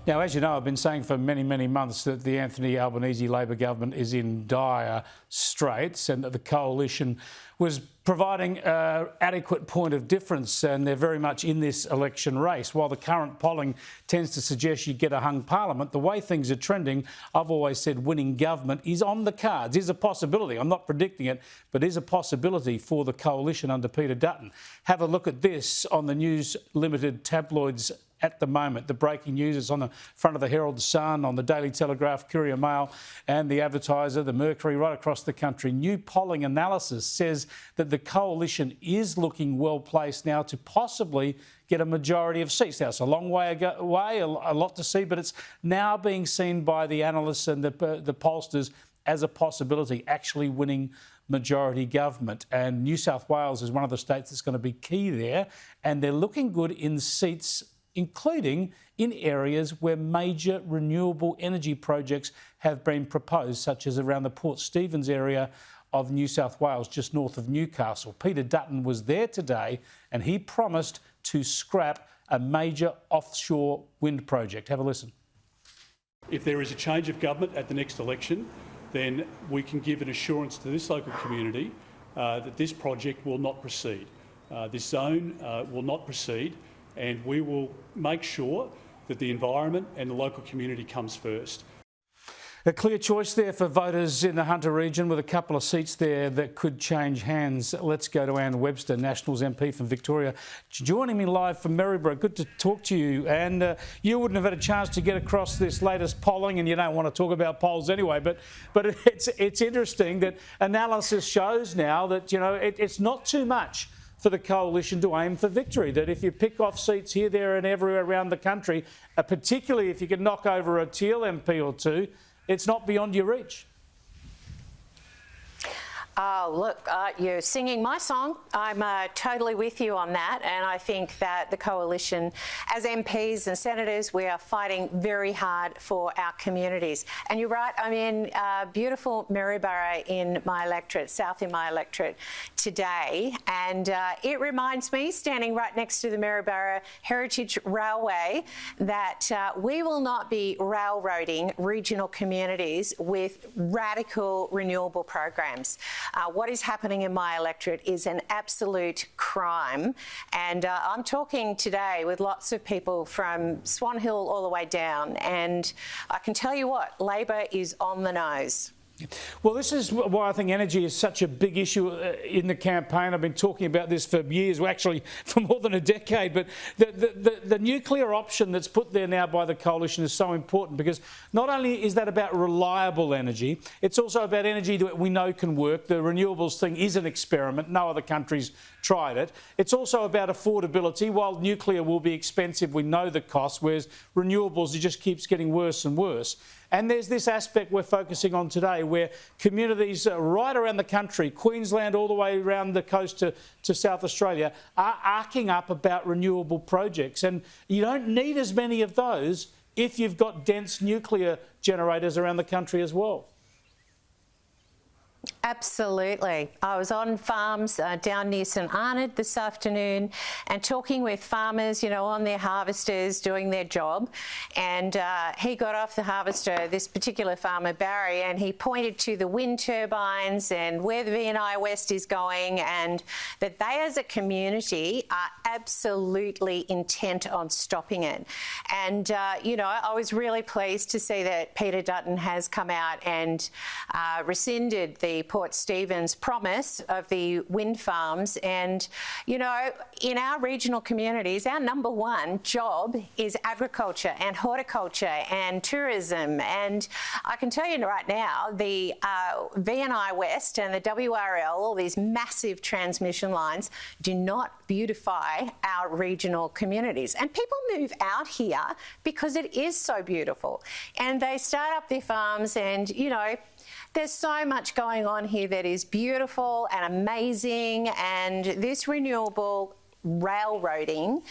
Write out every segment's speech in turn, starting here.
Now, as you know, I've been saying for many, many months that the Anthony Albanese Labor government is in dire straits and that the coalition was providing an adequate point of difference, and they're very much in this election race. While the current polling tends to suggest you get a hung parliament, the way things are trending, I've always said winning government is on the cards, is a possibility. I'm not predicting it, but is a possibility for the coalition under Peter Dutton. Have a look at this on the News Limited tabloids at the moment. The breaking news is on the front of the Herald Sun, on the Daily Telegraph, Courier Mail and the Advertiser, the Mercury, right across the country. New polling analysis says that the coalition is looking well placed now to possibly get a majority of seats. Now, it's a long way away, a lot to see, but it's now being seen by the analysts and the pollsters as a possibility, actually winning majority government. And New South Wales is one of the states that's going to be key there, and they're looking good in seats, including in areas where major renewable energy projects have been proposed, such as around the Port Stephens area of New South Wales, just north of Newcastle. Peter Dutton was there today and he promised to scrap a major offshore wind project. Have a listen. If there is a change of government at the next election, then we can give an assurance to this local community that this project will not proceed. This zone will not proceed, and we will make sure that the environment and the local community comes first. A clear choice there for voters in the Hunter region, with a couple of seats there that could change hands. Let's go to Anne Webster, Nationals MP from Victoria, joining me live from Maryborough. Good to talk to you. And you wouldn't have had a chance to get across this latest polling, and you don't want to talk about polls anyway, but it's interesting that analysis shows now that, you know, it's not too much for the coalition to aim for victory, that if you pick off seats here, there and everywhere around the country, particularly if you can knock over a Teal MP or two, it's not beyond your reach. Oh, look, you're singing my song. I'm totally with you on that. And I think that the coalition, as MPs and senators, we are fighting very hard for our communities. And you're right, I'm in beautiful Maryborough in my electorate, south in my electorate today. And it reminds me, standing right next to the Maryborough Heritage Railway, that we will not be railroading regional communities with radical renewable programs. What is happening in my electorate is an absolute crime, and I'm talking today with lots of people from Swan Hill all the way down, and I can tell you what, Labor is on the nose. Well, this is why I think energy is such a big issue in the campaign. I've been talking about this for years, well, actually for more than a decade, but the nuclear option that's put there now by the coalition is so important, because not only is that about reliable energy, it's also about energy that we know can work. The renewables thing is an experiment. No other country's tried it. It's also about affordability. While nuclear will be expensive, we know the cost, whereas renewables, it just keeps getting worse and worse. And there's this aspect we're focusing on today where communities right around the country, Queensland all the way around the coast to South Australia, are arcing up about renewable projects. And you don't need as many of those if you've got dense nuclear generators around the country as well. Absolutely. I was on farms down near St Arnaud this afternoon and talking with farmers, you know, on their harvesters doing their job. And he got off the harvester, this particular farmer, Barry, and he pointed to the wind turbines and where the VNI West is going, and that they as a community are absolutely intent on stopping it. And, you know, I was really pleased to see that Peter Dutton has come out and rescinded the Port Stephens promise of the wind farms. And, you know, in our regional communities, our number one job is agriculture and horticulture and tourism. And I can tell you right now, the VNI West and the WRL, all these massive transmission lines, do not beautify our regional communities. And people move out here because it is so beautiful. And they start up their farms, and, you know, there's so much going on here that is beautiful and amazing, and this renewable railroading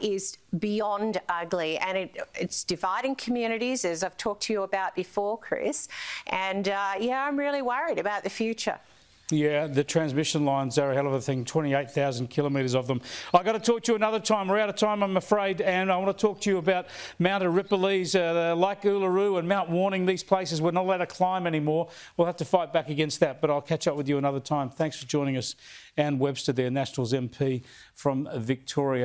is beyond ugly, and it's dividing communities, as I've talked to you about before, Chris. And yeah, I'm really worried about the future. Yeah, the transmission lines are a hell of a thing, 28,000 kilometres of them. I've got to talk to you another time. We're out of time, I'm afraid, and I want to talk to you about Mount Erypolese, Lake Uluru and Mount Warning, these places we're not allowed to climb anymore. We'll have to fight back against that, but I'll catch up with you another time. Thanks for joining us. Anne Webster there, Nationals MP from Victoria.